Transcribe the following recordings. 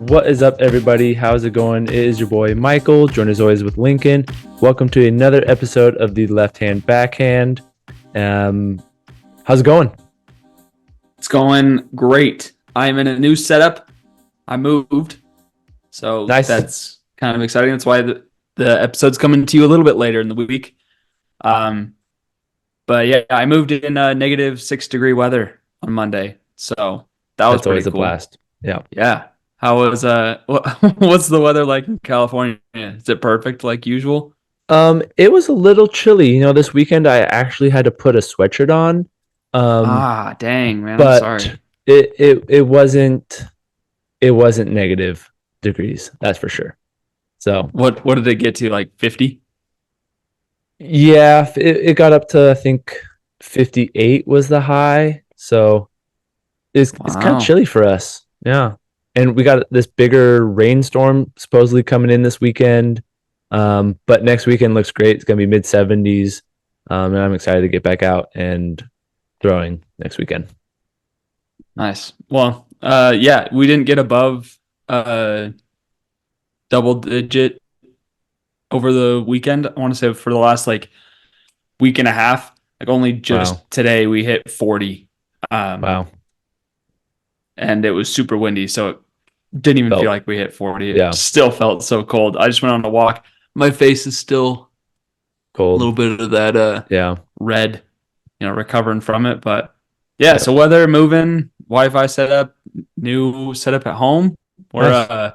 What is up, everybody? How's it going? It is your boy Michael, joined as always with Lincoln. Welcome to another episode of the Left Hand Backhand. How's it going? It's going great. I'm in a new setup. I moved, so Nice. That's kind of exciting. That's why the episode's coming to you a little bit later in the week. But yeah, I moved in negative -6 degree weather on Monday, so That's always a cool. blast. Yeah. Yeah. How was what's the weather like in California? Is it perfect like usual? It was a little chilly. This weekend I actually had to put a sweatshirt on. Dang, man. I'm But sorry. it wasn't negative degrees, that's for sure. So What did it get to, like 50? yeah, it got up to, I think, 58 was the high. So it's kind of Wow. chilly for us. Yeah. And we got this bigger rainstorm supposedly coming in this weekend. But next weekend looks great. It's gonna be mid 70s. And I'm excited to get back out and throwing next weekend. Nice. Well, yeah, we didn't get above double digit over the weekend. I want to say for the last like week and a half, like only just Wow. today we hit 40. Wow. And it was super windy, so it didn't even feel Felt like we hit 40. It yeah, still felt so cold. I just went on a walk. My face is still a cold. little bit of that Yeah. red, recovering from it. But yeah, Yep. so weather moving, Wi-Fi setup, new setup at home. We're Nice.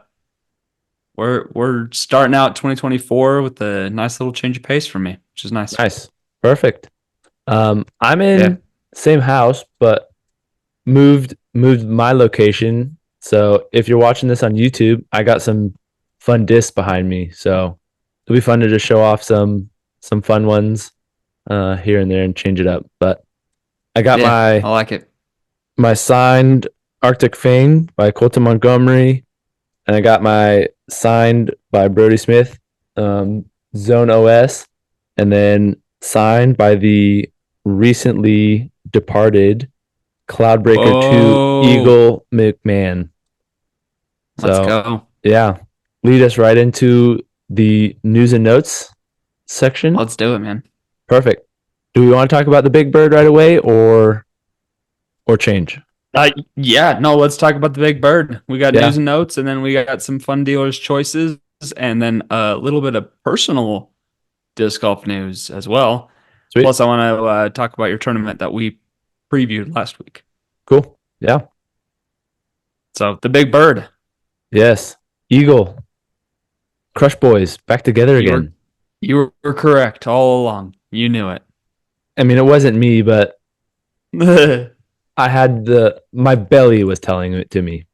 we're starting out 2024 with a nice little change of pace for me, which is nice. Nice. Perfect. I'm Yeah. in same house, but moved my location. So if you're watching this on YouTube, I got some fun discs behind me. So it'll be fun to just show off some fun ones here and there and change it up. But I got Yeah, my I like it. my signed Arctic Fang by Colton Montgomery, and I got my signed by Brody Smith Zone OS, and then signed by the recently departed Cloudbreaker 2 Whoa. Eagle McMahon. Let's So, go. yeah, lead us right into the news and notes section. Let's do it, man. Perfect. Do we want to talk about the Big Bird right away or change? Yeah, no, let's talk about the Big Bird. We got Yeah, news and notes, and then we got some fun dealers' choices, and then a little bit of personal disc golf news as well. sweet. Plus, I want to talk about your tournament that we previewed last week. Cool. Yeah. So, the Big Bird. Yes. Eagle. Crush Boys back together You were, again. you were correct all along. You knew it. I mean, it wasn't me, but I had my belly was telling it to me.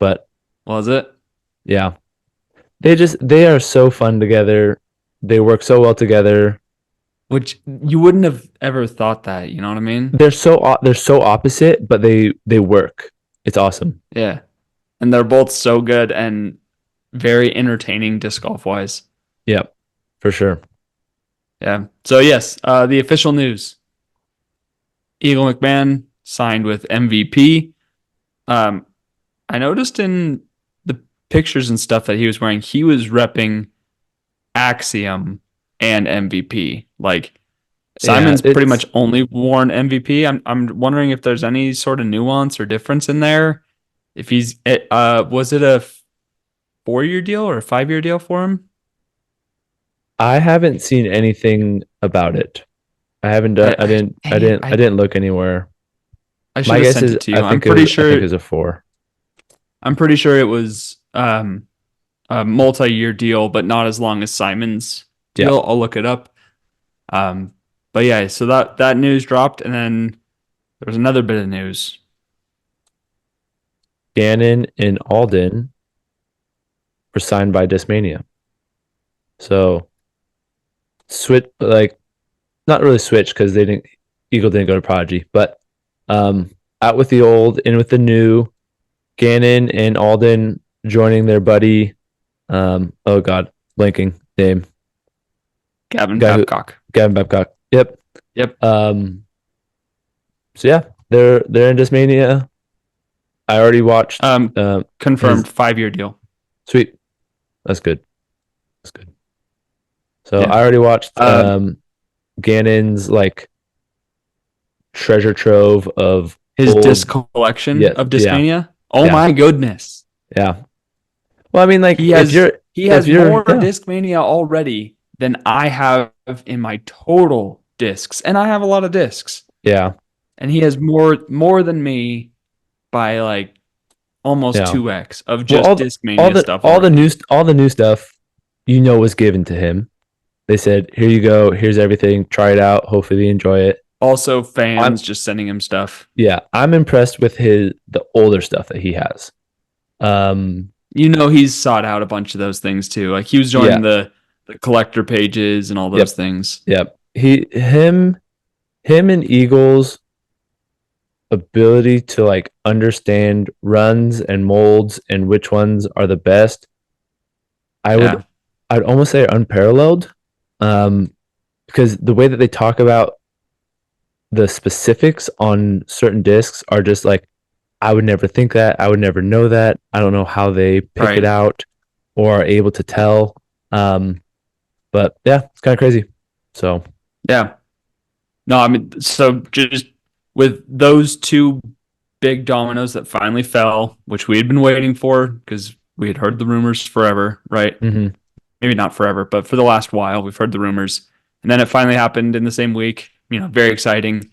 But Was it? yeah, they are so fun together. They work so well together. Which you wouldn't have ever thought that. You know what I mean? They're so opposite, but they work. It's awesome. Yeah. And they're both so good and very entertaining disc golf wise. Yep, for sure. Yeah. So yes, the official news: Eagle McMahon signed with MVP. I noticed in the pictures and stuff that he was wearing, he was repping Axiom and MVP. Like Yeah, Simon's pretty much only worn MVP. I'm wondering if there's any sort of nuance or difference in there. If he's was it a 4-year deal or a 5-year deal for him? I haven't seen anything about it. I haven't done. I didn't. I Dang it, didn't. I didn't look anywhere. I should My have guess sent is it to you. I think it was. I think it was a 4. I'm pretty sure it was a multi-year deal, but not as long as Simon's deal. Yeah. I'll look it up. But yeah, so that news dropped, and then there was another bit of news. Gannon and Alden were signed by Discmania. So switch, like, not really switch because Eagle didn't go to Prodigy, but out with the old, in with the new. Gannon and Alden joining their buddy. Oh God, blanking name. Gavin Guy who- Babcock. Gavin Babcock. Yep. Yep. So yeah, they're in Discmania. I already watched. Confirmed 5-year deal. Sweet. That's good. That's good. So Yeah. I already watched Um, Gannon's like treasure trove of his disc old. collection Yeah, of yeah, Discmania. Oh yeah, my goodness. yeah. Well, I mean, like He has he if has you're more yeah, Discmania already than I have in my total discs. And I have a lot of discs. yeah, And he has more than me by like almost yeah. 2x of Well, just Discmania stuff all the already. new stuff, was given to him. They said, "Here you go. Here's everything. Try it out. Hopefully, you enjoy it." Also, I'm fans just sending him stuff. Yeah, I'm impressed with the older stuff that he has. Um, You know, he's sought out a bunch of those things too. Like he was yeah, joining the collector pages and all those yep, things. yep. Him and Eagles' ability to like understand runs and molds and which ones are the best, I would Yeah. I'd almost say are unparalleled. Um, because the way that they talk about the specifics on certain discs are just like, I would never think that. I would never know that. I don't know how they pick it Right. out or are able to tell. But yeah, it's kind of crazy. So Yeah. No, I mean, so just with those two big dominoes that finally fell, which we had been waiting for because we had heard the rumors forever, right? mhm. Maybe not forever, but for the last while, we've heard the rumors. And then it finally happened in the same week. Very exciting.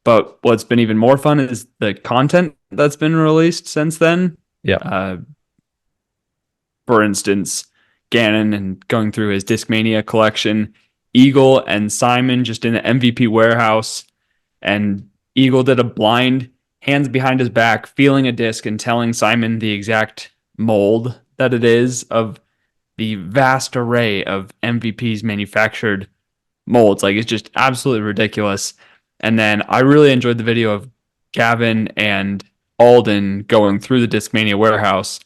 But what's been even more fun is the content that's been released since then. Yeah, Uh, for instance, Gannon and going through his Discmania collection, Eagle and Simon just in the MVP warehouse, and Eagle did a blind hands behind his back, feeling a disc and telling Simon the exact mold that it is of the vast array of MVP's manufactured molds. Like it's just absolutely ridiculous. And then I really enjoyed the video of Gavin and Alden going through the Discmania warehouse,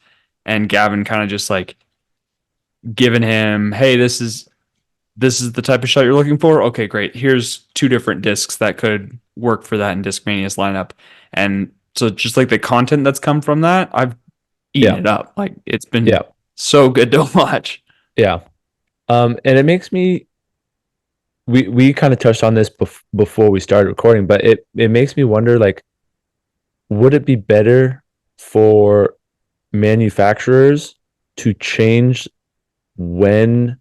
and Gavin kind of just like giving him, "Hey, this is the type of shot you're looking for. Okay, great. Here's two different discs that could work for that in Discmania's lineup." And so just like the content that's come from that, I've eaten yeah, it up. Like it's been yeah, so good to watch. yeah. And it makes me we kind of touched on this before we started recording, but it makes me wonder like, would it be better for manufacturers to change when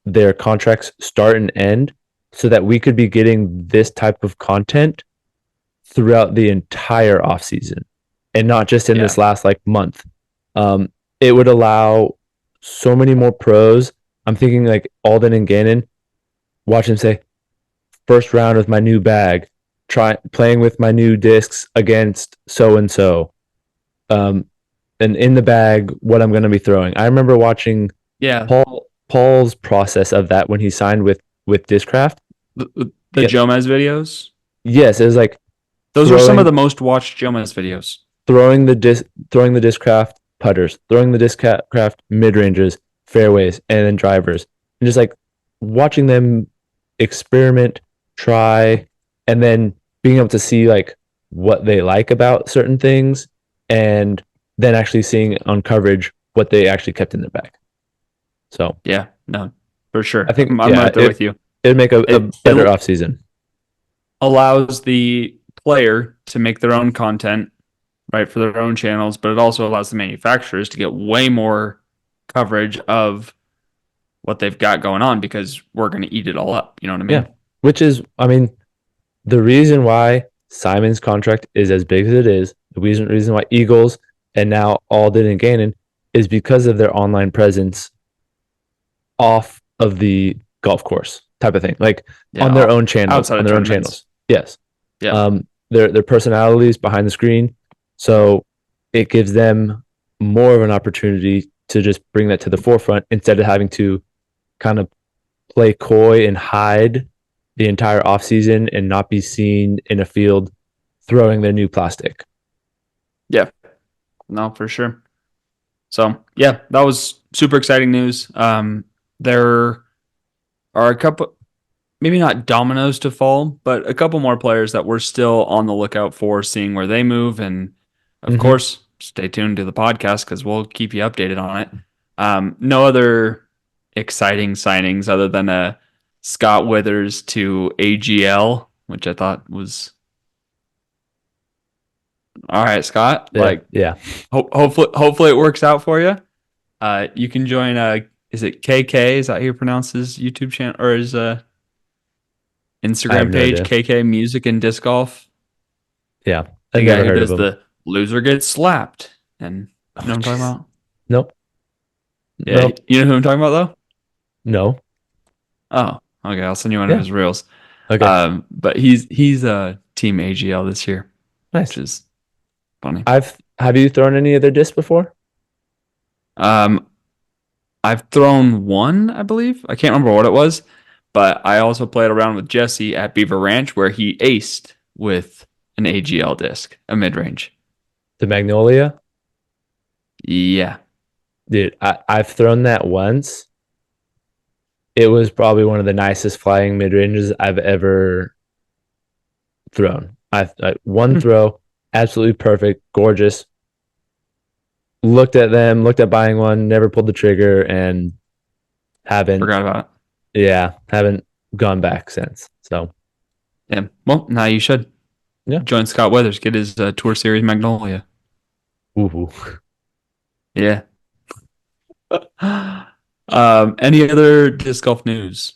their contracts start and end so that we could be getting this type of content throughout the entire off season and not just in Yeah. this last like month. It would allow so many more pros. I'm thinking like Alden and Gannon, watch them say, first round with my new bag, try playing with my new discs against so and so. And in the bag, what I'm going to be throwing. I remember watching Yeah. Paul's process of that when he signed with Discraft. The Yeah, Jomez videos. yes, it was like Those were some of throwing the most watched Jomez videos. throwing the Discraft putters, throwing the Discraft mid ranges, fairways, and then drivers, and just like watching them experiment, try, and then being able to see like what they like about certain things, and then actually seeing on coverage what they actually kept in their bag. So Yeah, no, for I sure. think I'm yeah, right there with you. it'd make a better It off season. allows the player to make their own content, right, for their own channels, but it also allows the manufacturers to get way more coverage of what they've got going on because we're going to eat it all up. You know what I Yeah, mean? which is I mean the reason why Simon's contract is as big as it is, the reason why Eagles and now Alden and Gannon is because of their online presence off of the golf course type of thing, like Yeah, on their own channels, outside on of their own tournaments. channels. Yes, Yeah, their personalities behind the screen, so it gives them more of an opportunity to just bring that to the forefront instead of having to kind of play coy and hide the entire offseason and not be seen in a field throwing their new plastic. yeah, no, for sure. So yeah, that was super exciting news. There are a couple, maybe not dominoes to fall, but a couple more players that we're still on the lookout for, seeing where they move. And of Mm-hmm. course, stay tuned to the podcast because we'll keep you updated on it. No other exciting signings other than a Scott Withers to AGL, which I thought was all right, Scott. Yeah, Like, yeah. hopefully it works out for you. You can join. Is it KK? Is that how you pronounce his YouTube channel or his I have Instagram no page? idea. KK Music and Disc Golf. Yeah, I've The guy never who heard of does him. the loser gets slapped, and Oh, you know what I'm talking jeez. about? Nope, Yeah, nope, you know who I'm talking about though. no. Oh, okay. I'll send you one of Yeah, his reels. okay, But he's team AGL this year, which nice. is funny. I've have you thrown any other discs before? Um, I've thrown one, I believe. I can't remember what it was, but I also played around with Jesse at Beaver Ranch where he aced with an AGL disc, a mid range. The Magnolia? Yeah. Dude, I've thrown that once. It was probably one of the nicest flying mid ranges I've ever thrown. I one Hmm. throw, absolutely perfect, gorgeous. Looked at them, looked at buying one, never pulled the trigger, and haven't, Forgot about it. yeah, haven't gone back since. So Yeah. Well, now you should yeah. join Scott Weathers, get his Tour Series Magnolia. Ooh. Yeah. Any other disc golf news?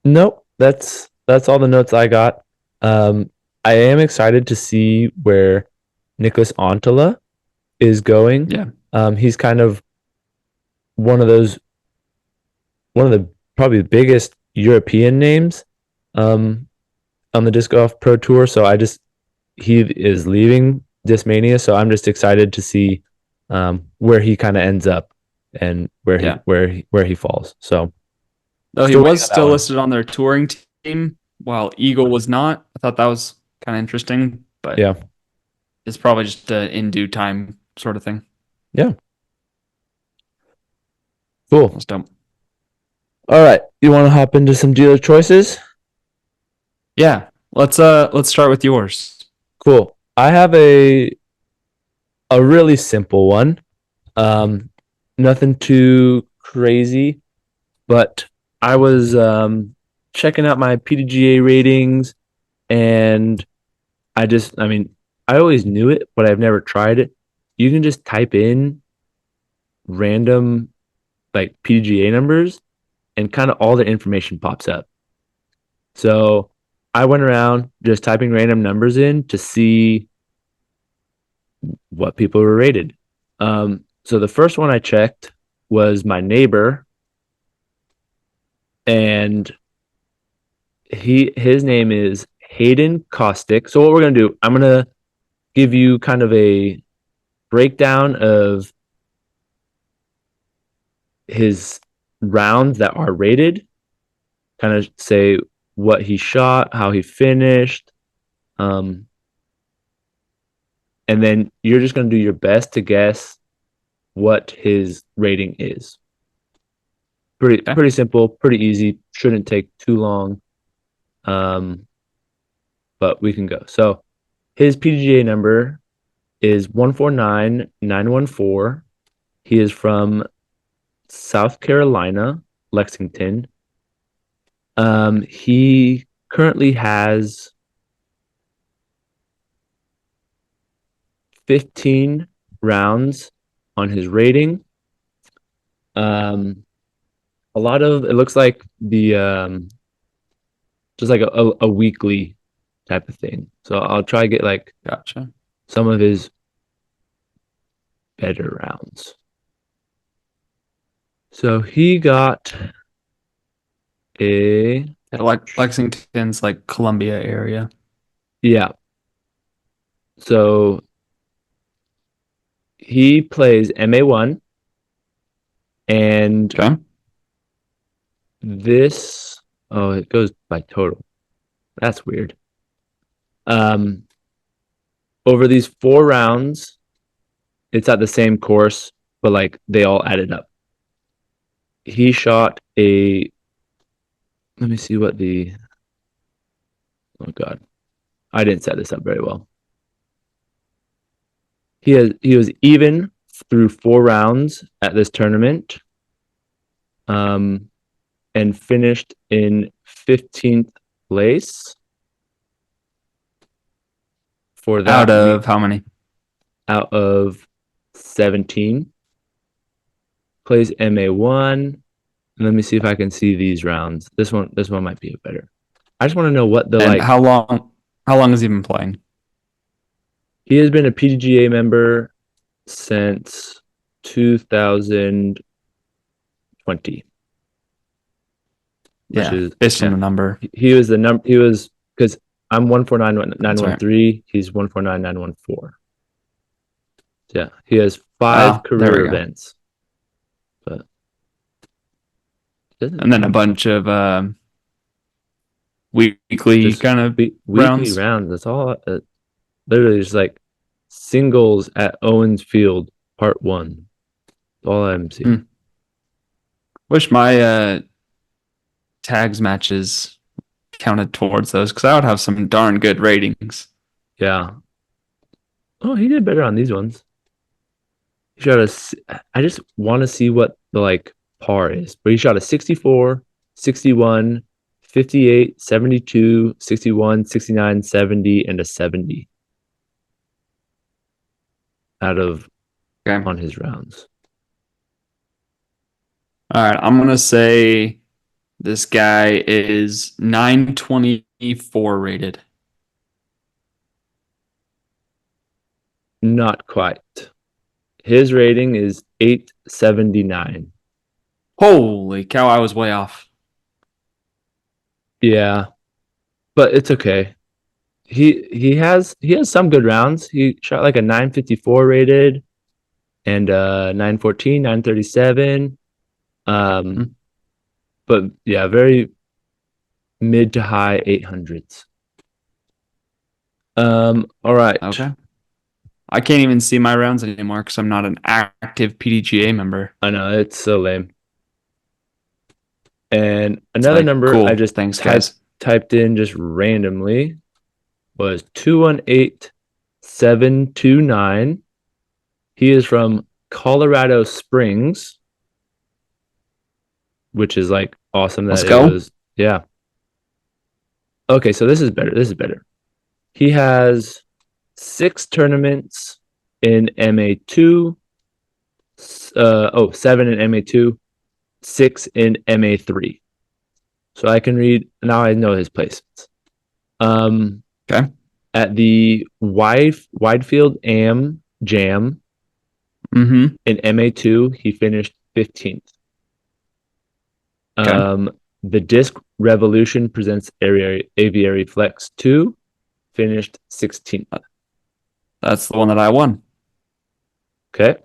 Nope, that's all the notes I got. Um, I am excited to see where Nicholas Antala is going. Yeah. He's kind of one of those one of the probably the biggest European names um, on the disc golf pro tour. So he is leaving Discmania, so I'm just excited to see where he kind of ends up and Yeah. where he falls. So Though he still was waiting on that still one. listed on their touring team, while Eagle was not. I thought that was kind of interesting, but Yeah, it's probably just a in due time sort of thing. yeah, cool. That's dumb. All right, you want to hop into some dealer choices? Yeah. Let's start with yours. Cool. I have a really simple one. Um, Nothing too crazy, but I was checking out my PDGA ratings, and I mean, I always knew it, but I've never tried it. You can just type in random like PDGA numbers, and kind of all the information pops up. So I went around just typing random numbers in to see what people were rated. So the first one I checked was my neighbor, and his name is Hayden Caustic. So what we're gonna do, I'm gonna give you kind of a breakdown of his rounds that are rated, kind of say what he shot, how he finished, um, and then you're just gonna do your best to guess what his rating is. Okay. Pretty simple, pretty easy. Shouldn't take too long. Um, but we can go. So his PDGA number is 149914. He is from South Carolina, Lexington. He currently has 15 rounds on his rating. Um, a lot of it looks like the just like a weekly type of thing. So I'll try to get like Gotcha. some of his better rounds. So he got a Yeah, like Lexington's like Columbia area. yeah. So he plays MA1, and Okay. this oh it goes by total. That's weird. Um Over these 4 rounds, it's at the same course, but like they all added up. He shot a let me see what the oh god. I didn't set this up very well. He was even through 4 rounds at this tournament, and finished in 15th place for Out that week of how many? out of 17. Plays MA1. Let me see if I can see these rounds. This one might be better. I just want to know what the And like. how long has he been playing? He has been a PDGA member since 2020, which Yeah, is based on yeah. the number. He was the number. He was because I'm 149,913. That's right. He's 149,914. Yeah, he has five Oh, there we career go. events, but it doesn't And then a change bunch of weekly just kind of weekly rounds. rounds. That's all. Literally just like singles at Owens Field, part one. That's all I'm seeing. Hmm. Wish my tags matches counted towards those because I would have some darn good ratings. Yeah. Oh, he did better on these ones. He shot a. I just want to see what the like par is, but he shot a 64, 61, 58, 72, 61, 69, 70, and a 70 out of Okay. on his rounds. All right. I'm gonna say this guy is 924 rated. Not quite. His rating is 879. Holy cow! I was way off. Yeah, but it's okay. He has some good rounds. He shot like a 954 rated and 914, 937. Hmm. But yeah, very mid to high 800s. All right. Okay. I can't even see my rounds anymore because I'm not an active PDGA member. I know it's so lame. And It's another like, number I cool. just Thanks, guys. typed in just randomly was 218729. He is from Colorado Springs, which is like awesome Let's that it go. was, yeah. Okay, so this is better. This is better. He has 6 tournaments in MA2, 7 in MA2, 6 in MA3. So I can read now. I know his placements. Um, Okay. at the Widefield Am Jam Mm-hmm. in MA2, he finished 15th. Okay. Um, the Disc Revolution presents Aviary Flex 2, finished 16th. That's the one that I won. Okay.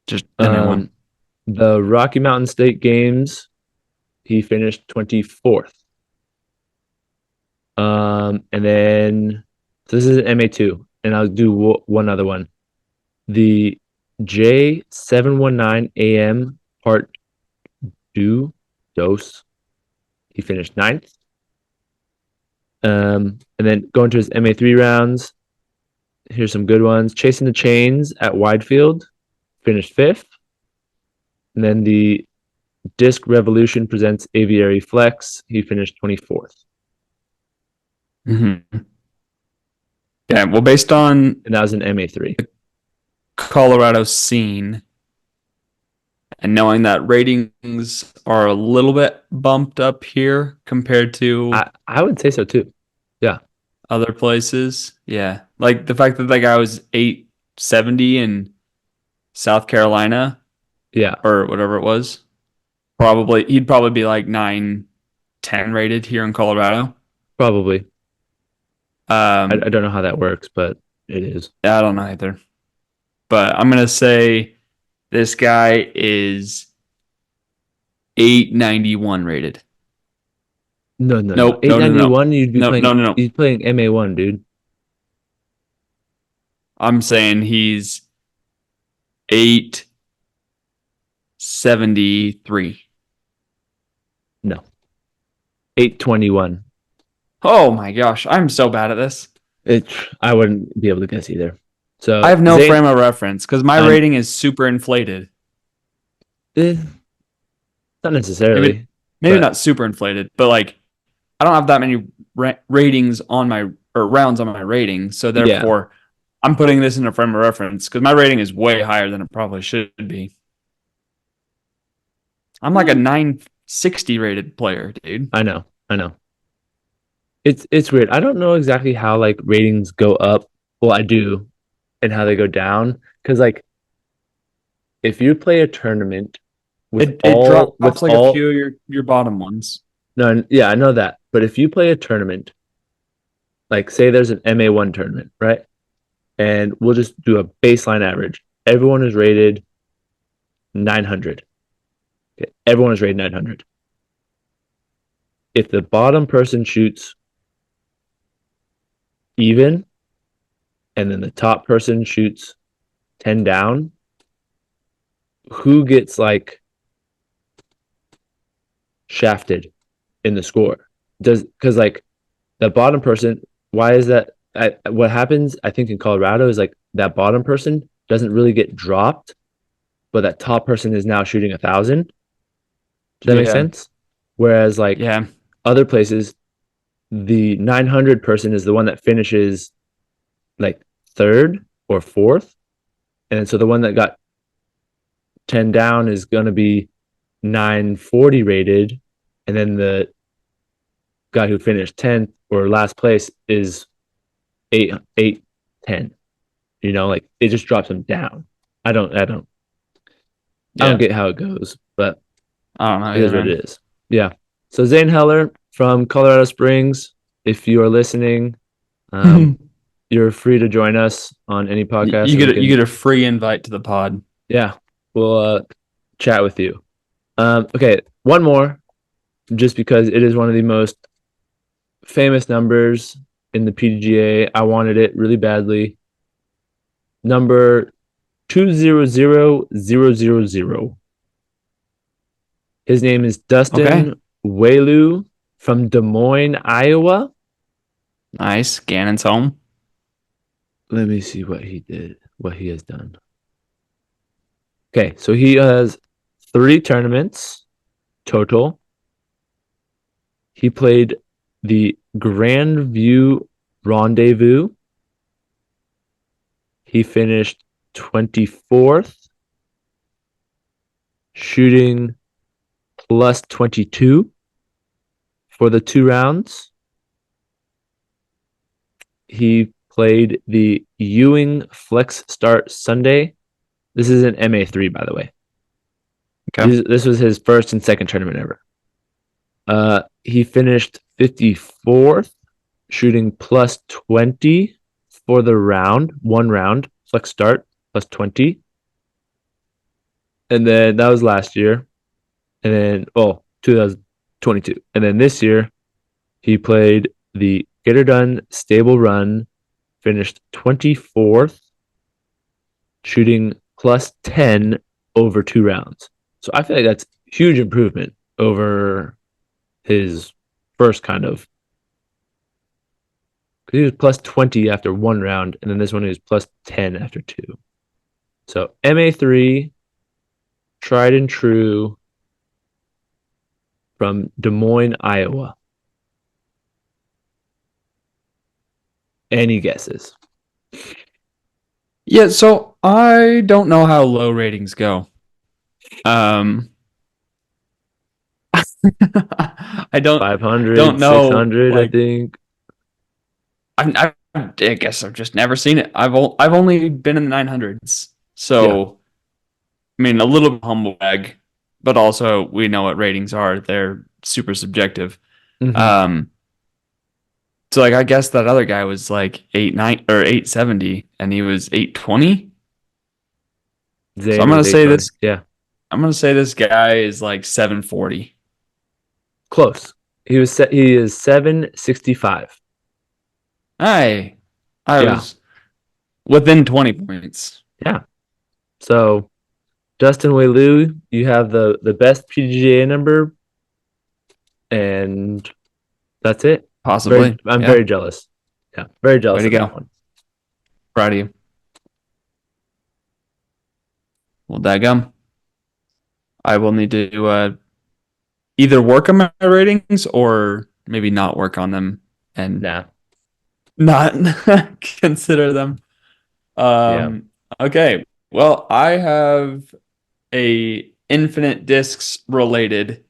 Just MA1. Um, the Rocky Mountain State Games, he finished 24th. And then so this is an MA2, and I'll do one other one. The J719 AM Part Dose, he finished ninth. And then going to his MA3 rounds, here's some good ones. Chasing the Chains at Widefield, finished fifth. And then the Disc Revolution presents Aviary Flex, he finished 24th. Mm-hmm. Yeah. Well, based on And that was an MA3. Colorado scene and knowing that ratings are a little bit bumped up here compared to I would say so too. Yeah. other places. Yeah. Like the fact that that guy was 870 in South Carolina Yeah. or whatever it was. He'd probably be like 910 rated here in Colorado. Probably. I Um, don't know how that works, but it is. I don't know either. But I'm gonna say this guy is 891 rated. No, no, no. Nope, no, no, no, 891, you'd be no, no, playing no, no. you'd playing MA1, dude. I'm saying he's 873. No. 821. Oh my gosh, I'm so bad at this. It I wouldn't be able to guess either. I So have no Zayn, frame of reference because my I rating is super inflated. eh, not Maybe necessarily, maybe but not super inflated, but like I don't have that many ratings on my or rounds on my rating, so yeah. therefore I'm putting this in a frame of reference because my rating is way higher than it probably should be. I'm like a 960 rated player, dude. I know, I know. It's weird. I don't know exactly how like ratings go up. Well, I do, and how they go down. Because like if you play a tournament It drops with like a all few of your bottom ones. no, yeah, I know that. But if you play a tournament, like say there's an MA1 tournament, right? And we'll just do a baseline average. Everyone is rated 900. Okay. Everyone is rated 900. If the bottom person shoots even and then the top person shoots 10 down, who gets like shafted in the score? Does because like the bottom person, why is that? What happens, I think, in Colorado is like that bottom person doesn't really get dropped, but that top person is now shooting 1,000. Does that make Yeah, sense? Whereas like yeah, other places, the 900 person is the one that finishes like third or fourth. And so the one that got 10 down is going to be 940 rated. And then the guy who finished 10th or last place is 810. You know, like it just drops him down. I don't yeah. get how it goes, but I don't know it either, is what man. it is. Yeah. So Zane Heller from Colorado Springs, if you are listening, um, you you're free to join us on any podcast and we you can, get a free invite to the pod. yeah, we'll chat with you. Okay, one more, just because it is one of the most famous numbers in the PDGA. I wanted it really badly. Number 200000. His name is Okay, Dustin Whaleu from Des Moines, Iowa. nice. Gannon's home. Let me see what he did, what he has done. Okay, so he has 3 tournaments total. He played the Grand View Rendezvous. He finished 24th, shooting plus 22 for the 2 rounds. He played the Ewing Flex Start Sunday. This is an MA3, by the way. Okay. This was his first and second tournament ever. He finished 54th, shooting plus 20 for the round, 1 round, flex start, plus 20. And then that was last year. And then, 2022. And then this year, he played the Get Her Done Stable Run, finished 24th, shooting plus 10 over 2 rounds. So I feel like that's huge improvement over his first kind of. Because he was plus 20 after 1 round, and then this one he was plus 10 after 2. So MA3, tried and true from Des Moines, Iowa. Any guesses? Yeah, so I don't know how low ratings go. Um, I don't 500, know. 600, I Like, think. I guess I've just never seen it. I've only been in the 900s, Yeah. so I mean, a little bit humble brag, but also we know what ratings are. They're super subjective. Mm-hmm. Um, so like I guess that other guy was like 8 9 or 870 and he was 820. So Zane was 820. Yeah. I'm gonna say this guy is like 740. Close. He is 765. Hey, I Yeah. was within 20 points. Yeah. So Dustin Whaleu, you have the best PGA number, and that's it. Possibly. I'm Yeah. very jealous. Yeah, very Way jealous to of that go. one. Proud of you. Well, daggum. I will need to either work on my ratings or maybe not work on them and Nah. not consider them. Yeah. Um, okay. Well, I have a infinite discs related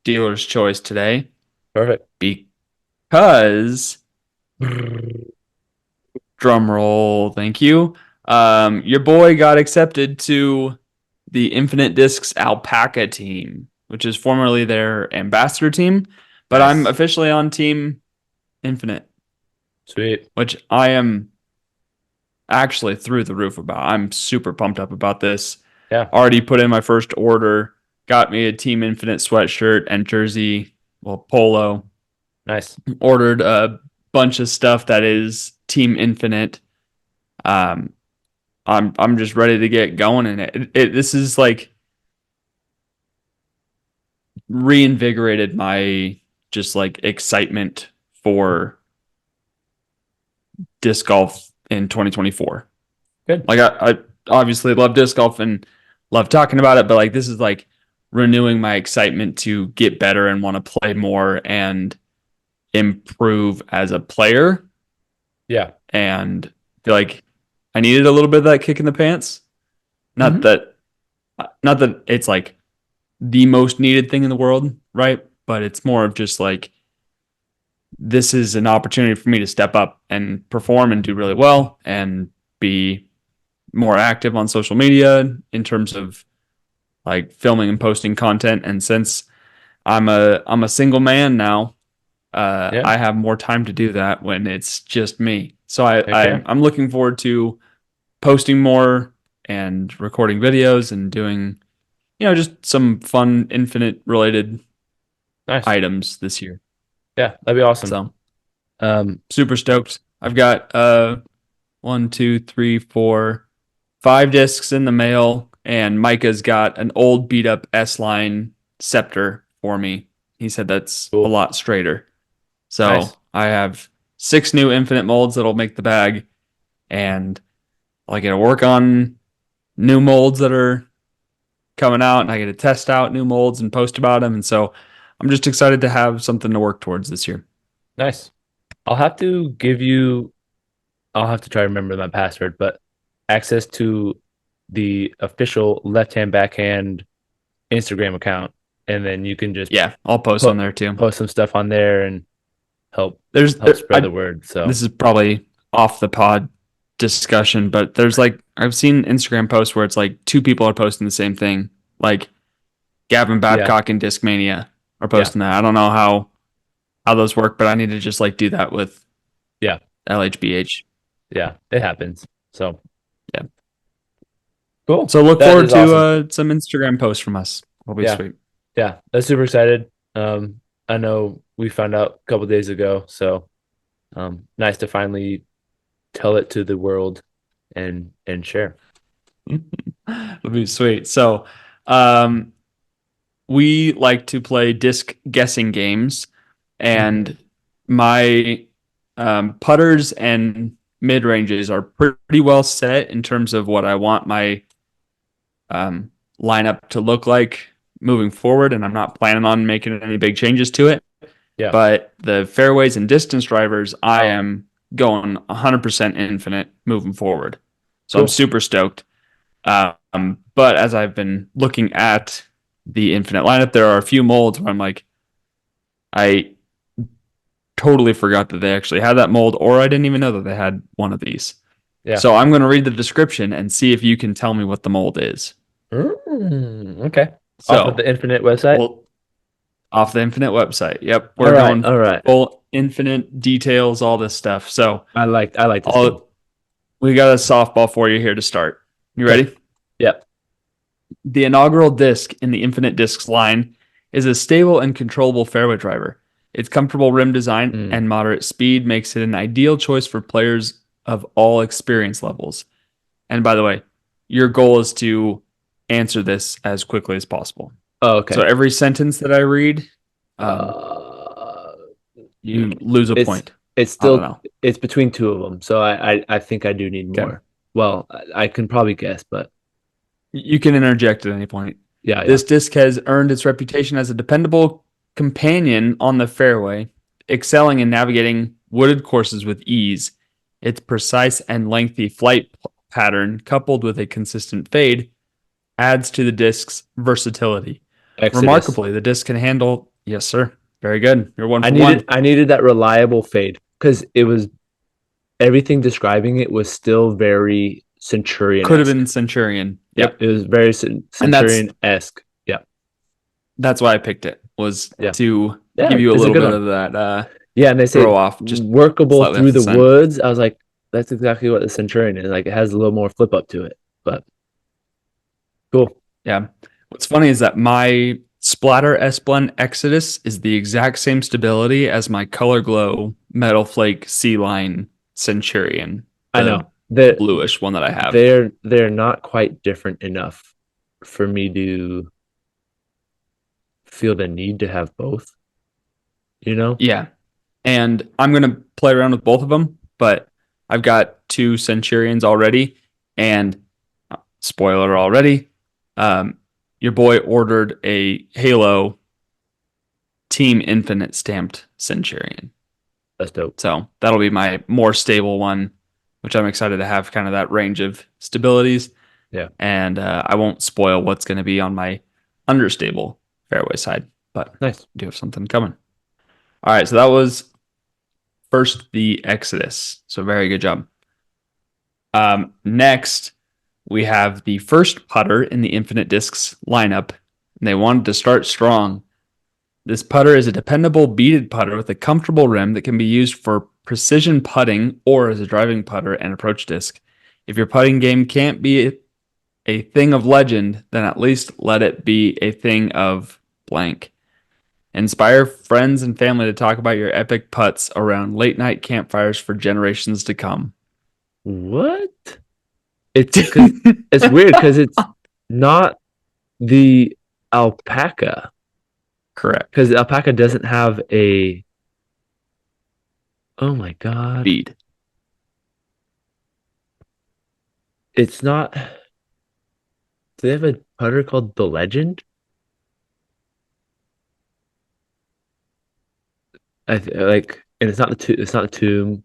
dealer's choice today Perfect. because drum roll, thank you. Your boy got accepted to the Infinite Discs Alpaca team, which is formerly their ambassador team, but I'm Nice. officially on Team Infinite, Sweet. which I am actually through the roof about. I'm super pumped up about this. Yeah. Already put in my first order, got me a Team Infinite sweatshirt and jersey, well, polo. Nice. Ordered a bunch of stuff that is Team Infinite. Um, I'm just ready to get going in it. This is like reinvigorated my just like excitement for disc golf in 2024. Good. Like I obviously love disc golf and love talking about it, but like this is like renewing my excitement to get better and want to play more and improve as a player Yeah. and feel like I needed a little bit of that kick in the pants. Not Hmm. that not that it's like the most needed thing in the world, right? But it's more of just like this is an opportunity for me to step up and perform and do really well and be more active on social media in terms of like filming and posting content. And since I'm a single man now, Yeah. I have more time to do that when it's just me. So I, Heck I yeah. I'm looking forward to posting more and recording videos and doing just some fun infinite related Nice. items this year. Yeah. That'd be awesome. So Um, super stoked. I've got one, two, three, four, five discs in the mail, and Micah's got an old beat up S line scepter for me. He said that's a cool. lot straighter. So Nice. I have six new infinite molds that'll make the bag, and I get to work on new molds that are coming out, and I get to test out new molds and post about them. And so I'm just excited to have something to work towards this year. Nice. I'll have to give you, I'll have to try to remember my password, but access to the official left hand backhand Instagram account. And then you can just Yeah, I'll post on put there too. post some stuff on there and help There's help there, spread the word. So this is probably off the pod discussion, but there's like I've seen Instagram posts where it's like two people are posting the same thing. Like Gavin yeah, Babcock and Discmania are yeah, posting that. I don't know how those work, but I need to just like do that with yeah, LHBH. yeah. It happens. So Yeah. cool. So look That forward is to awesome. some Instagram posts from us. Will be Yeah, sweet. yeah. That's super excited. I know we found out a couple days ago, so nice to finally tell it to the world and share. It'll be sweet. So, um, we like to play disc guessing games, Hmm. and my putters and mid ranges are pretty well set in terms of what I want my lineup to look like moving forward, and I'm not planning on making any big changes to it. Yeah, But the fairways and distance drivers, I am going 100% infinite moving forward. So I'm cool. super stoked. But as I've been looking at the infinite lineup, there are a few molds where I'm like, I totally forgot that they actually had that mold, or I didn't even know that they had one of these. Yeah. So I'm going to read the description and see if you can tell me what the mold is. Okay. Off of So, the Infinite website. well, off the Infinite website. Yep, All we're right. going All right. full Infinite details, all this stuff. So, I like this game. all we got a softball for you here to start. You Okay. ready? Yep. The inaugural disc in the Infinite Discs line is a stable and controllable fairway driver. Its comfortable rim design Mm. and moderate speed makes it an ideal choice for players of all experience levels. And by the way, your goal is to answer this as quickly as possible. Oh, So okay. every sentence that I read, um, Uh, you lose a it's point. it's I don't still know. it's between two of them, so I think I do need Okay. more. Well, I can probably guess, but You can interject at any point. Yeah, yeah. This disc has earned its reputation as a dependable companion on the fairway, excelling in navigating wooded courses with ease. Its precise and lengthy flight pattern, coupled with a consistent fade, adds to the disc's versatility. Exodus. Remarkably, the disc can handle, yes, sir. Very good. You're one I for needed one. I needed that reliable fade because it was everything describing it was still very Centurion Could have esque. been Centurion. Yeah, Yep. it was very And Centurion esque. Yeah, that's why I picked it, was yeah, to yeah. give you a It's a little good bit one. of that Yeah, and they throw say off just workable slightly off through the the scent. woods. I was like, that's exactly what the Centurion is. Like, it has a little more flip up to it, but cool. Yeah. What's funny is that my Splatter S Blend Exodus is the exact same stability as my Color Glow Metal Flake Sea Line Centurion, I know the that bluish one that I have. they're not quite different enough for me to feel the need to have both. You know? Yeah. And I'm going to play around with both of them, but I've got two Centurions already. And spoiler already, um, your boy ordered a Halo Team Infinite stamped Centurion. That's dope. So that'll be my more stable one, which I'm excited to have kind of that range of stabilities. Yeah. And I won't spoil what's going to be on my understable fairway side, but I Nice. do have something coming. All right. So that was first the Exodus. So very good job. Next, we have the first putter in the Infinite Discs lineup, and they wanted to start strong. This putter is a dependable beaded putter with a comfortable rim that can be used for precision putting or as a driving putter and approach disc. If your putting game can't be a thing of legend, then at least let it be a thing of blank. Inspire friends and family to talk about your epic putts around late night campfires for generations to come. What? It's because it's weird because it's not the alpaca Correct. because the alpaca doesn't have a. Oh my god! Bead. It's not. Do they have a putter called the Legend? Like, and it's not the it's not the Tomb.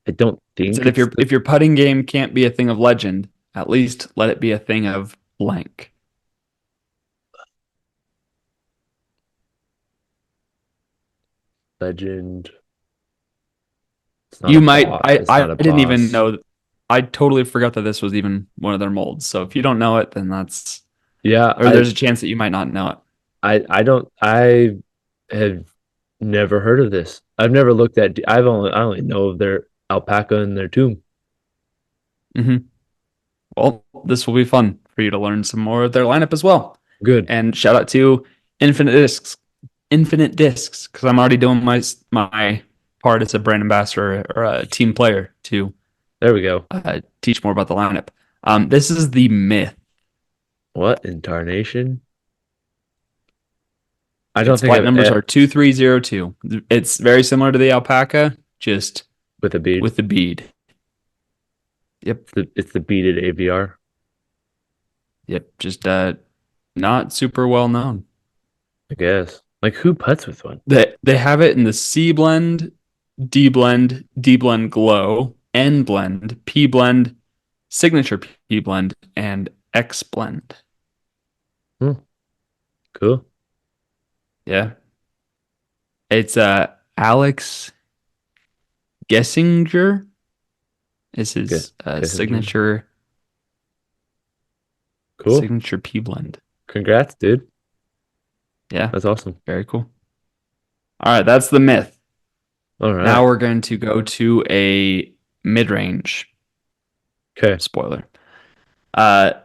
I don't think Said if it's your the if your putting game can't be a thing of legend, at least let it be a thing of blank. Legend. It's not a You might. boss. I It's I not a didn't even boss. know. I totally forgot that this was even one of their molds. So if you don't know it, then that's Yeah, or there's a chance that you might not know it. I don't I have never heard of this. I've never looked at I only know of their alpaca and their tomb. Hmm. Well, this will be fun for you to learn some more of their lineup as well. Good. And shout out to Infinite Discs, Infinite Discs, because I'm already doing my part as a brand ambassador or a team player to There we go. teach more about the lineup. This is the Myth. What in tarnation? I don't Its think flight I've numbers are 2302. It's very similar to the Alpaca, just with a bead. with the bead. Yep. It's the beaded AVR. Yep. Just not super well known. I guess. Like who puts with one? They have it in the C blend, D blend, D blend glow, N blend, P blend, signature P blend, and X blend. Hmm, cool. Yeah. It's Alex Gessinger is Good. his Kissinger. Cool. signature P blend. Congrats, dude. Yeah, That's awesome. very cool. All right, that's the Myth. All Now right. we're going to go to a mid-range. Okay. Spoiler.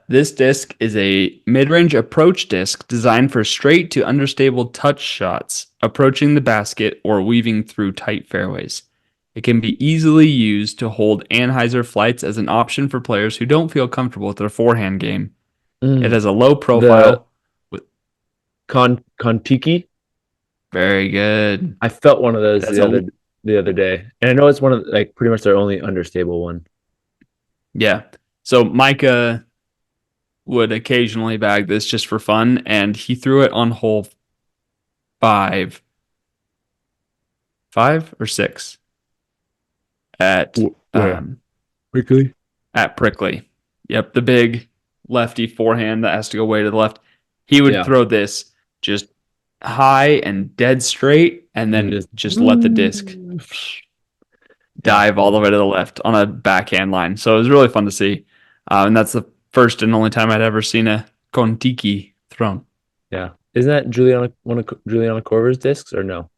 This disc is a mid-range approach disc designed for straight to understable touch shots, approaching the basket or weaving through tight fairways. It can be easily used to hold Anheuser flights as an option for players who don't feel comfortable with their forehand game. It Mm, has a low the profile with Kontiki. very good. I felt one of It those has a the other day, and I know it's one of like pretty much their only understable one. yeah. So Micah would occasionally bag this just for fun, and he threw it on hole five, 5 or 6 at Where? Quickly. at Prickly. Yep, the big lefty forehand that has to go way to the left. He would Yeah. throw this just high and dead straight, and And then just just let the disc yeah, dive all the way to the left on a backhand line. So it was really fun to see. And that's the first and only time I'd ever seen a Kontiki thrown. yeah. Isn't that Juliana one of Juliana Korver's discs or no?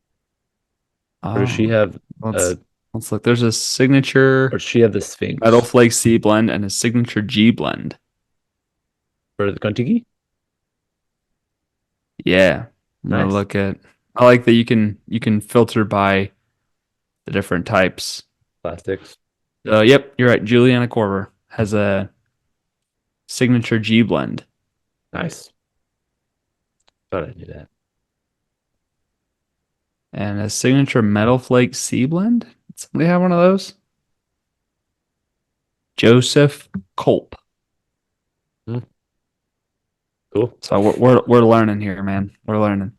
Or does she Oh, have let's uh let's look. There's a or signature does she have the Metal Sphinx Flake C blend and a signature G blend. for the Kontiki? Yeah, I'm gonna Nice. look at. I like that you can filter by the different types. Plastics. Yep, you're right. Juliana Korver has a signature G blend Nice. Thought I knew that. and a signature Metal Flake C blend. Did somebody have one of those? Joseph Culp. Hmm, cool. So we're learning here, man. We're learning.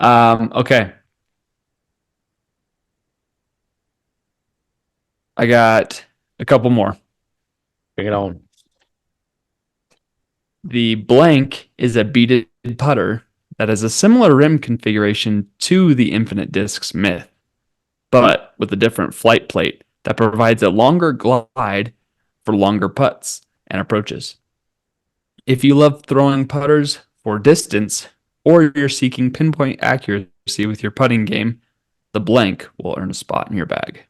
Okay. I got a couple more. Bring it on. The blank is a beaded putter that has a similar rim configuration to the Infinite Discs Myth, but with a different flight plate that provides a longer glide for longer putts and approaches. If you love throwing putters for distance or you're seeking pinpoint accuracy with your putting game, the blank will earn a spot in your bag.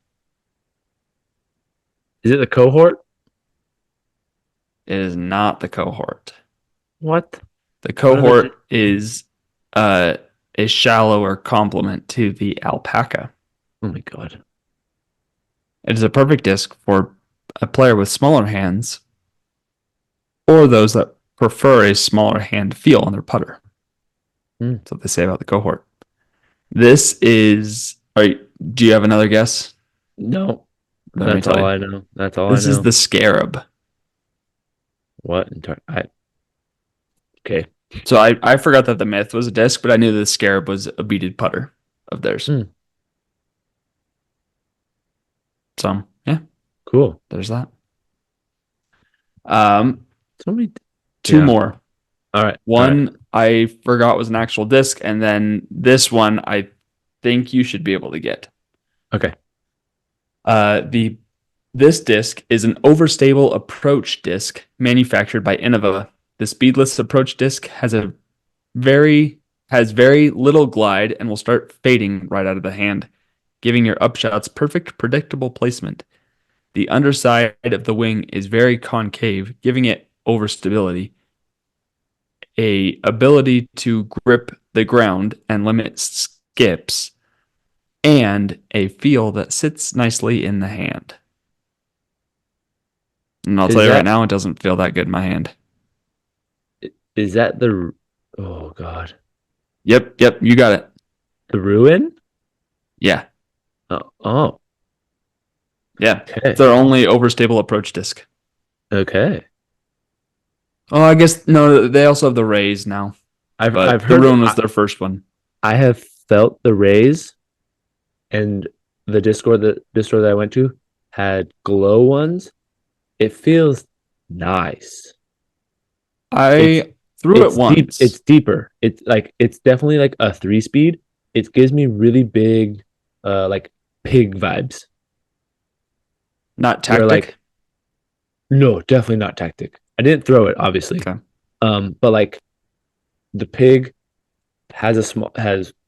Is it the cohort? It is not the cohort. What? The What are the cohort is uh, a shallower complement to the alpaca. oh my god. It is a perfect disc for a player with smaller hands or those that prefer a smaller hand feel on their putter. Hmm. That's what they say about the cohort. This is. All right, do you have another guess? No. Let me That's tell all you. I know. That's all I This is know. the scarab. What? Okay. So I forgot that the myth was a disc, but I knew the scarab was a beaded putter of theirs. Hmm. So yeah, Cool. there's that. Um, So many. two Yeah. more. All right. All right. One I forgot was an actual disc, and then this one I think you should be able to get. Okay. The This disc is an overstable approach disc manufactured by Innova. The speedless approach disc very little glide and will start fading right out of the hand, giving your upshots perfect predictable placement. The underside of the wing is very concave, giving it overstability, a ability to grip the ground and limit skips, and a feel that sits nicely in the hand. And I'll tell Is you right that now, it doesn't feel that good in my hand. is that the oh god. Yep, you got it. The ruin? Yeah, Oh. yeah. It's Okay. their only overstable approach disc. Okay. Oh, I guess no, they also have the Rays now, I've but the heard Ruin was their first one. I have felt the rays and the Discord that I went to had glow ones. It feels nice. It's I threw it it's deep. once. It's deeper. It's like it's definitely like a 3 speed. It gives me really big, like pig vibes. Not Where like tactic. no, definitely not tactic. I didn't throw it, obviously. Okay. But like the pig has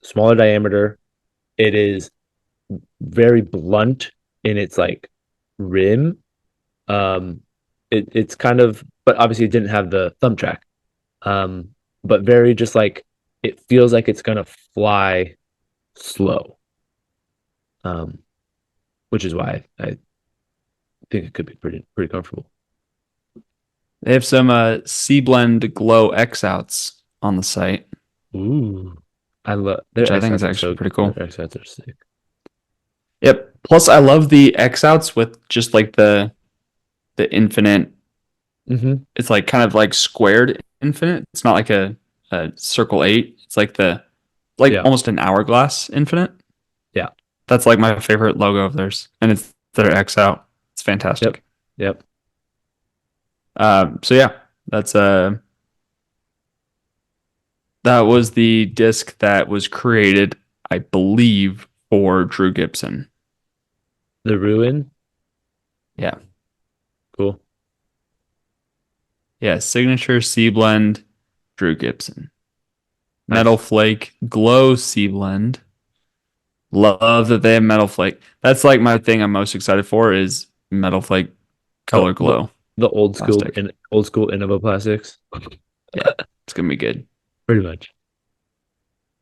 smaller diameter. It is very blunt in its like rim. It's kind of, but obviously it didn't have the thumb track. Um, but very just like it feels like it's gonna fly slow. Um, which is why I think it could be pretty comfortable. They have some C blend glow X outs on the site, Ooh, I love which their I X think is outs are actually so pretty their cool. X outs are sick. Yep. Plus, I love the X outs with just like the infinite Mm-hmm. It's like kind of like squared infinite. It's not like a circle 8. It's like Yeah. almost an hourglass infinite. Yeah. That's like my favorite logo of theirs, and it's their X out. It's Yep. fantastic. Yep. So yeah, that's that was the disc that was created, I believe, for Drew Gibson. The Ruin. Yeah, Cool. yeah. Signature C blend, Drew Gibson. Metal Nice. Flake Glow C blend. Love that they have Metal Flake. That's like my thing I'm most excited for is Metal Flake The Color the Glow the plastic. old school Innova plastics. Yeah, it's gonna be good. Pretty much.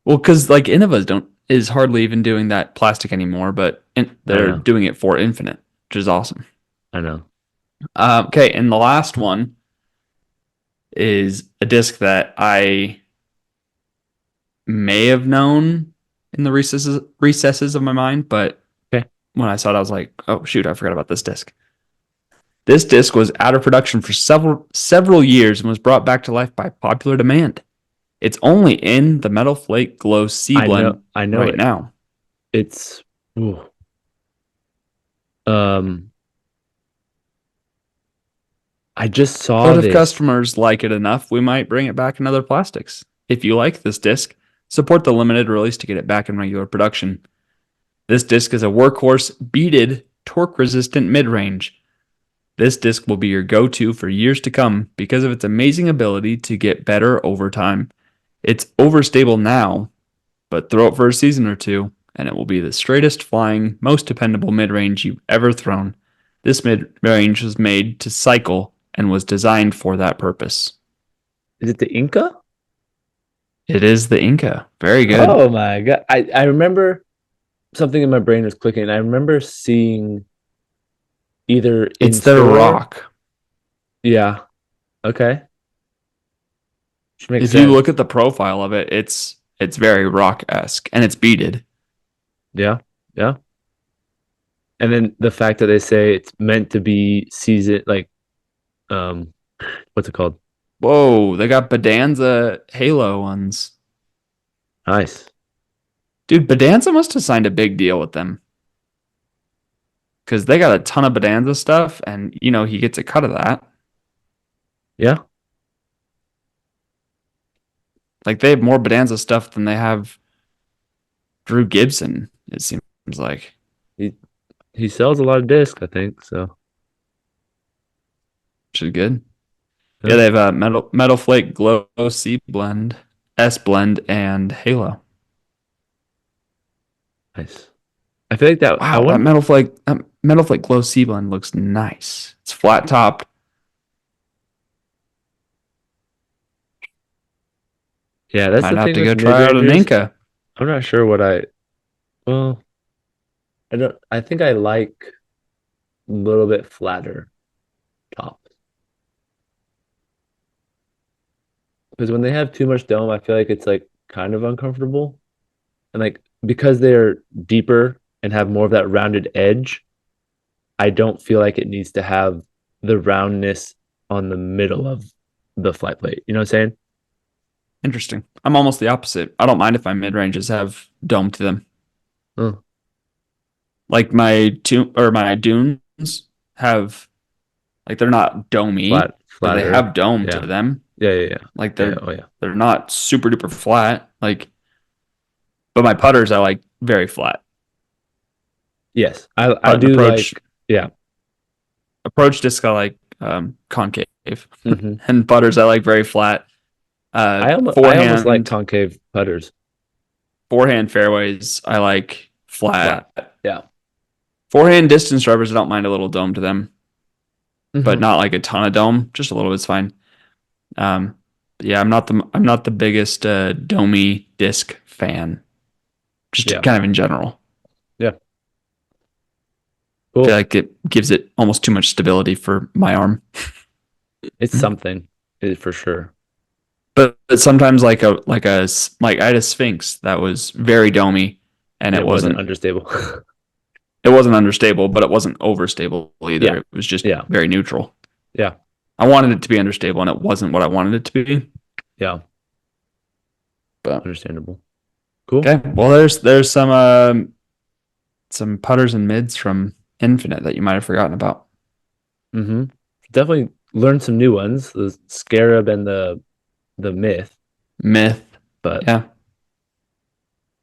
Well, because like Innovas don't is hardly even doing that plastic anymore, but I they're know. doing it for Infinite, which is awesome. I know. Okay, and the last one is a disc that I may have known in the recesses of my mind, but Okay. when I saw it, I was like, oh shoot, I forgot about this disc. This disc was out of production for several years and was brought back to life by popular demand. It's only in the Metal Flake Glow C blend I know right it. now. It's ooh. um I just saw But if this. customers like it enough, we might bring it back in other plastics. If you like this disc, support the limited release to get it back in regular production. This disc is a workhorse, beaded, torque resistant mid range. This disc will be your go to for years to come because of its amazing ability to get better over time. It's overstable now, but throw it for a season or two, and it will be the straightest flying, most dependable mid range you've ever thrown. This mid range was made to cycle and was designed for that purpose. Is it the Inca? It is the Inca. Very good. Oh my God. I remember something in my brain was clicking. I remember seeing either in It's the store. rock. Yeah. Okay. Which makes If you look sense. at the profile of it, it's very rock esque and it's beaded. Yeah. Yeah. And then the fact that they say it's meant to be season like um what's it called? Whoa, they got Bedanza Halo ones. Nice. Dude, Bedanza must have signed a big deal with them because they got a ton of Bedanza stuff, and he gets a cut of that. Yeah. Like they have more Bedanza stuff than they have Drew Gibson. It seems like, He he sells a lot of discs, I think. So which is good. Yeah, yeah. they have a Metal Flake Glow C blend, S blend, and Halo. Nice. I feel like that I Wow, want that Metal Flake Glow C blend looks nice. It's flat top. yeah, that's Might the have thing to with go try out an mid-rangers. Inca. I'm not sure what well, I think I like a little bit flatter tops. Because when they have too much dome, I feel like it's like kind of uncomfortable. And like because they're deeper and have more of that rounded edge, I don't feel like it needs to have the roundness on the middle of the flight plate. You know what I'm saying? Interesting. I'm almost the opposite. I don't mind if my mid ranges have dome to them. Oh, Like my dunes have like they're not domey, but they flatter. have dome to Yeah. them. Yeah, yeah, yeah. Like Yeah, oh yeah. they're not super duper flat. But my putters I like very flat. Yes. I Putt and do like yeah. approach disc I like concave, Hmm. and putters I like very flat. I almost like concave putters. Forehand fairways I like flat. Flat. Yeah. Forehand distance drivers I don't mind a little dome to them, but Hmm. not like a ton of dome. Just a little bit's fine. Um, but yeah, I'm not the biggest domey disc fan. Just Yeah. kind of in general. Yeah. I feel Cool. like it gives it almost too much stability for my arm. It's something, for sure. But sometimes like I had a Sphinx that was very domey, and And it it wasn't wasn't understable. it wasn't understable, but it wasn't overstable either. Yeah. It was just Yeah. very neutral. Yeah. I wanted it to be understable, and it wasn't what I wanted it to be. Yeah, But understandable. Cool. okay, well, there's some putters and mids from Infinite that you might have forgotten about. Mm-hmm. Definitely learned some new ones, the Scarab and the Myth. Myth, But yeah.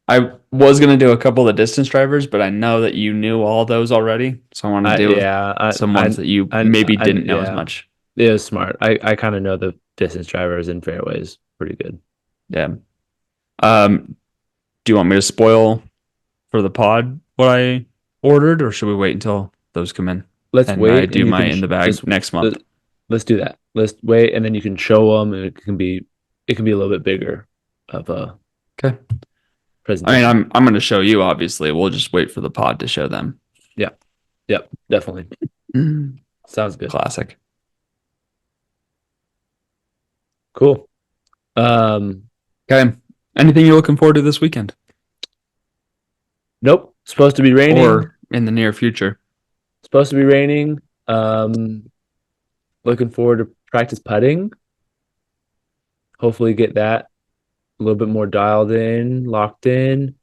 I was gonna do a couple of distance drivers, but I know that you knew all those already, so I want to I do yeah, some ones that you maybe didn't know as yeah, much. it was smart. I kind of know the distance drivers and fairways pretty good. Yeah. Um, do you want me to spoil for the pod what I ordered, or should we wait until those come in Let's and I wait, and do you my can in the just bag next month? let's do that. Let's wait, and then you can show them, and it can be a little bit bigger of a Okay. I mean, presentation. I'm going to show you. Obviously, we'll just wait for the pod to show them. Yeah, yep, definitely sounds good. Classic. Cool. Okay. Anything you're looking forward to this weekend Nope. Supposed to be raining. or in the near future? Supposed to be raining. Um, Looking forward to practice putting. Hopefully, get that a little bit more dialed in, locked in.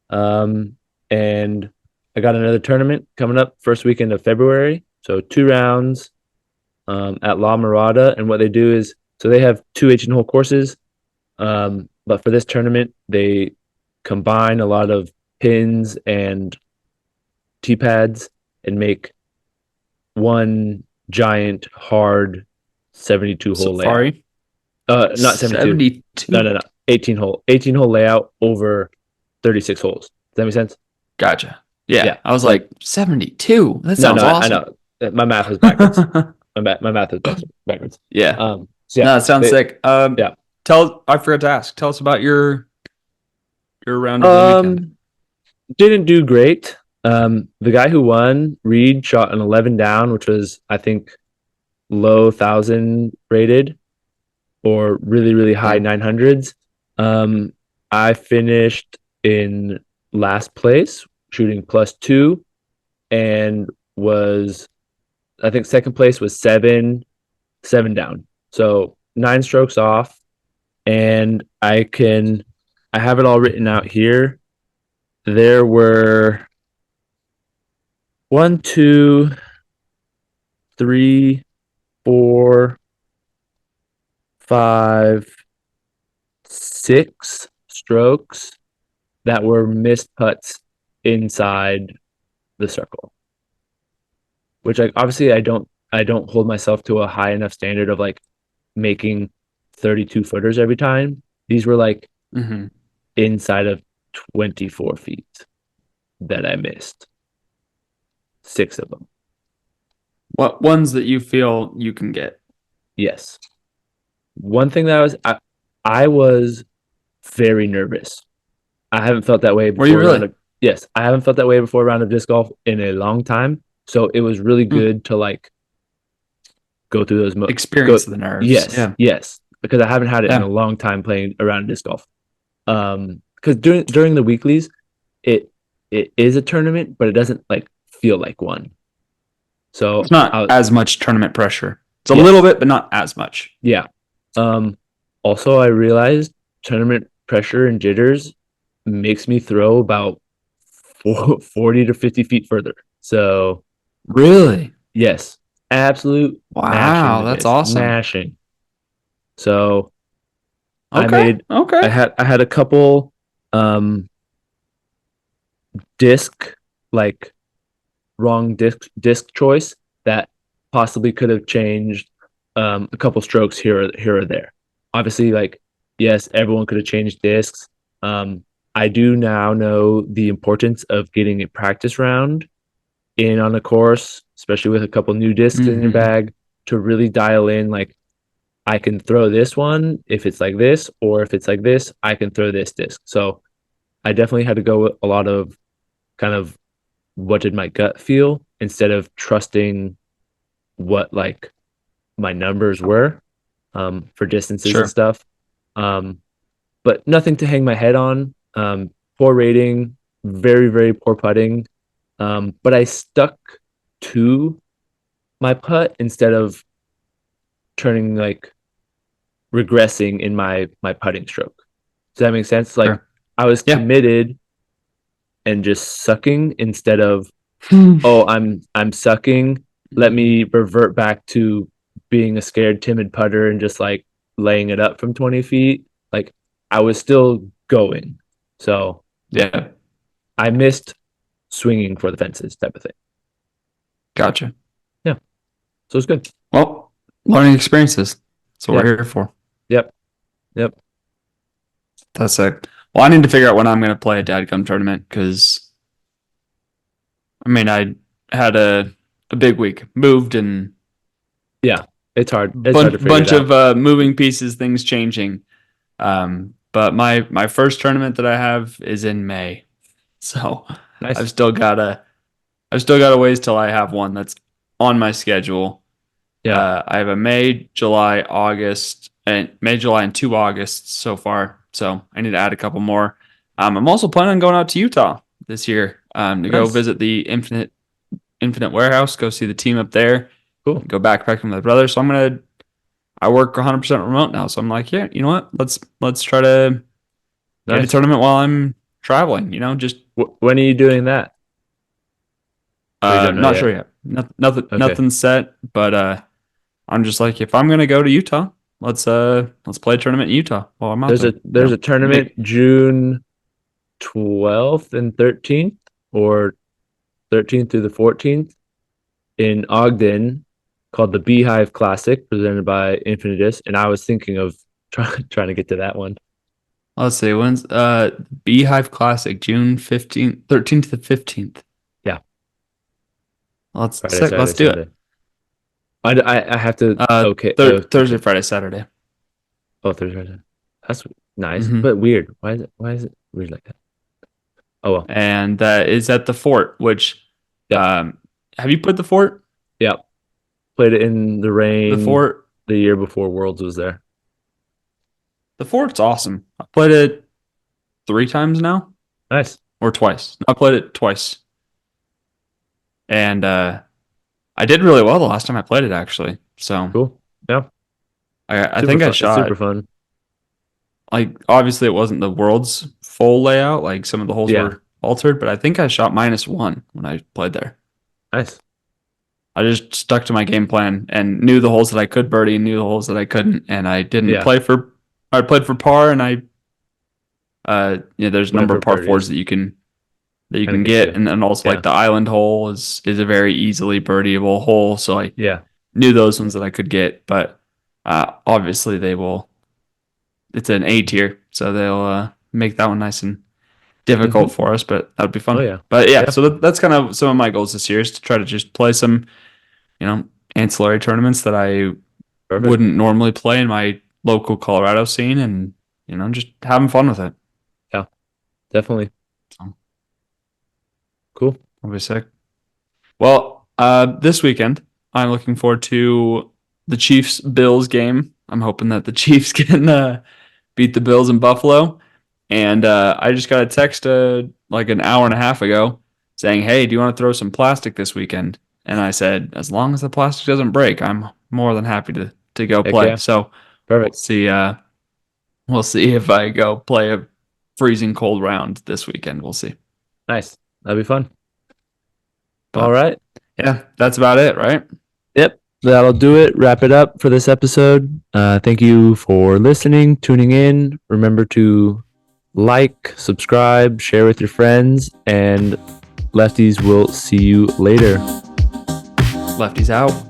Um, and I got another tournament coming up first weekend of February. So 2 rounds at La Mirada. And what they do is, so they have two 18-hole courses. But for this tournament, they combine a lot of pins and tee pads and make one giant hard 72 hole layout. Safari Not 72. 72. No. 18-hole layout over 36 holes. Does that make sense? Gotcha. Yeah. Yeah. I was like 72. That No, sounds I awesome. know. My math was backwards. My math was backwards. Yeah. So yeah, No, it sounds sick. yeah. I forgot to ask. Tell us about your round of the weekend. Um, didn't do great. The guy who won, Reed, shot an 11 down, which was I think low thousand rated or really really high Yeah. 900s. I finished in last place, shooting +2, and was I think second place was seven down. So 9 strokes off, and I have it all written out here. There were one, two, three, four, five, 6 strokes that were missed putts inside the circle. Which obviously I don't hold myself to a high enough standard of like making 32 footers every time. These were like Mm-hmm. inside of 24 feet that I missed. 6 of them. What ones that you feel you can get? Yes. One thing that I was very nervous. I haven't felt that way Were you before a round really? of yes, I haven't felt that way before a round of disc golf in a long time. So it was really Hmm. good to like go through those go Experience the nerves. yes, Yeah. yes, because I haven't had it in a Yeah. long time playing around disc golf. Because during the weeklies, it it is a tournament, but it doesn't like feel like one. It's So not I as much tournament pressure. It's a little yes, bit, but not as much. yeah. Um, Also, I realized tournament pressure and jitters makes me throw about 40 to 50 feet further. So, Really? yes, absolute mashing Wow, the that's disc, awesome. mashing. So, I Okay. made, Okay. I had a couple um disc like wrong disc choice that possibly could have changed a couple strokes here or there. Obviously, like yes, everyone could have changed discs. I do now know the importance of getting a practice round in on a course, especially with a couple new discs in your Mm-hmm. bag, to really dial in. Like I can throw this one if it's like this, or if it's like this, I can throw this disc. So I definitely had to go with a lot of kind of what did my gut feel instead of trusting what like my numbers were for distances and Sure. stuff. But nothing to hang my head on. Poor rating, very poor putting. But I stuck to my putt instead of turning like regressing in my putting stroke. Does that make sense? Like Sure. I was Yeah. committed and just sucking instead of, Hmm. oh, I'm sucking. Let me revert back to being a scared, timid putter and just like laying it up from 20 feet. Like I was still going. So Yeah. I missed swinging for the fences type of thing. Gotcha. Yeah. So it's good. Well, learning experiences. That's what we're Yeah. here for. Yep. Yep. That's it. Well, I need to figure out when I'm going to play a dadgum tournament because, I mean, I had a big week. Moved and Yeah. It's hard. It's hard to figure it bunch out. of moving pieces, things changing. But my first tournament that I have is in May. So I've Nice. still got a I've still got a ways till I have one that's on my schedule. Yeah. I have a May, July, August, and May, July, and 2 Augusts so far. So I need to add a couple more. I'm also planning on going out to Utah this year to go Nice. visit the Infinite Warehouse, go see the team up there, Cool. go backpacking with my brother. So I work 100% remote now. So I'm like, yeah, you know what? Let's try to get a Nice. tournament while I'm traveling. Just When are you doing that? Or you don't know not sure yet? yet. Nothing, Okay. nothing's set. But I'm just like, if I'm gonna go to Utah, let's play a tournament in Utah while I'm out There's there. a there's a tournament Make June 12th and 13th or 13th through the 14th in Ogden called the Beehive Classic presented by Infinitus. And I was thinking of trying to get to that one. let's see, when's Beehive Classic, June 15th, 13th to the 15th. Yeah. Let's Friday, sick, Saturday, let's do it. Sunday. I have to, okay. Thursday, Okay. Friday, Saturday. Oh, Thursday. Friday. That's nice, Hmm. but weird. Why is it weird like that? Oh well. And that is at the fort, which Yep. have you played the fort? Yep. Played it in the The rain fort the year before Worlds was there. the fort's awesome. I played it 3 times now Nice. or twice. I played it twice. And I did really well the last time I played it actually. So Cool. Yeah. I Super think I fun. It's super shot fun. like obviously it wasn't the world's full layout, like some of the holes Yeah. were altered, but I think I shot -1 when I played there. Nice. I just stuck to my game plan and knew the holes that I could birdie and knew the holes that I couldn't, and I didn't Yeah. play for. I played for par, and there's a Went number for of par birdies. fours that you Kind of can get get, you. and then also Yeah. like the island hole is a very easily birdieable hole, so I Yeah. knew those ones that I could get, but obviously they will. It's an A tier, so they'll make that one nice and difficult Hmm. for us, but that would be Oh fun. yeah. But yeah, Yeah. so that's kind of some of my goals this year is to try to just play some, ancillary tournaments that I Perfect. wouldn't normally play in my local Colorado scene and, just having fun with it. Yeah. Definitely. So Cool. I'll be sick. Well, this weekend, I'm looking forward to the Chiefs Bills game. I'm hoping that the Chiefs can beat the Bills in Buffalo. And I just got a text like an hour and a half ago saying, "Hey, do you want to throw some plastic this weekend?" And I said, "As long as the plastic doesn't break, I'm more than happy to go Heck play." yeah. So we'll Perfect. see. We'll see if I go play a freezing cold round this weekend. We'll see. Nice. That'd be fun. All But right. yeah, that's about it, right? Yep. That'll do it. Wrap it up for this episode. Thank you for listening, tuning in. Remember to like, subscribe, share with your friends, and lefties will see you later. Lefties out.